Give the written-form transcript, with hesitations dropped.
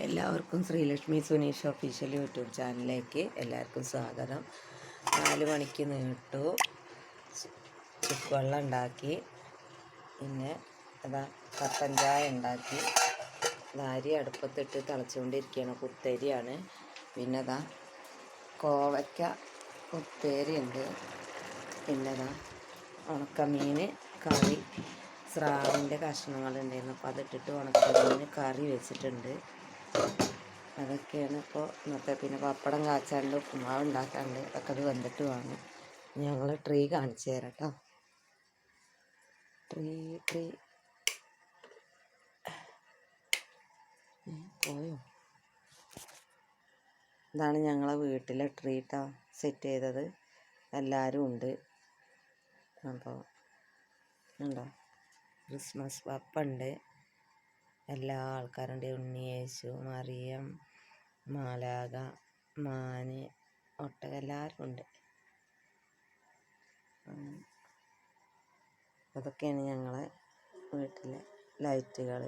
എല്ലാവർക്കും Sreelakshmi Suneesh official YouTube ചാനലിലേക്ക് എല്ലാവർക്കും സ്വാഗതം. 4 മണിക്ക് നീട്ടു ചുക്കുവെള്ളം ഉണ്ടാക്കി, പിന്നെ അതാ കട്ടൻ ചായ ഉണ്ടാക്കി, അരി അടുപ്പത്തിട്ട് തിളച്ചുകൊണ്ടിരിക്കുകയാണ്. കുത്തരിയാണ്. പിന്നെ അതാ കോവയ്ക്ക ഉപ്പേരി ഉണ്ട്. പിന്നെ അതാ ഉണക്കമീൻ കറി, സ്രാവിൻ്റെ കഷ്ണങ്ങളുണ്ടായിരുന്നു, അപ്പോൾ അതിട്ടിട്ട് ഉണക്കമീൻ കറി വെച്ചിട്ടുണ്ട്. അതൊക്കെയാണ് ഇപ്പോൾ ഇന്നത്തെ. പിന്നെ പപ്പടം കാച്ചാണ്ട് ഉപ്പുമാവ് ഉണ്ടാക്കാണ്ട്, അതൊക്കെ അത് വന്നിട്ട് വാങ്ങും. ഞങ്ങൾ ട്രീ കാണിച്ചു തരാം കേട്ടോ. ട്രീ പോയോ? ഇതാണ് ഞങ്ങളെ വീട്ടിലെ ട്രീ കേട്ടോ, സെറ്റ് ചെയ്തത്. എല്ലാവരും ഉണ്ട്. അപ്പോൾ ഉണ്ടോ, ക്രിസ്മസ് പപ്പുണ്ട്, എല്ലാ ആൾക്കാരുണ്ട്. ഉണ്ണിയേശു, മറിയം, മാലാക, മാന്, ഒട്ടക, എല്ലാവരും ഉണ്ട്. അതൊക്കെയാണ് ഞങ്ങളെ വീട്ടിലെ ലൈറ്റുകൾ.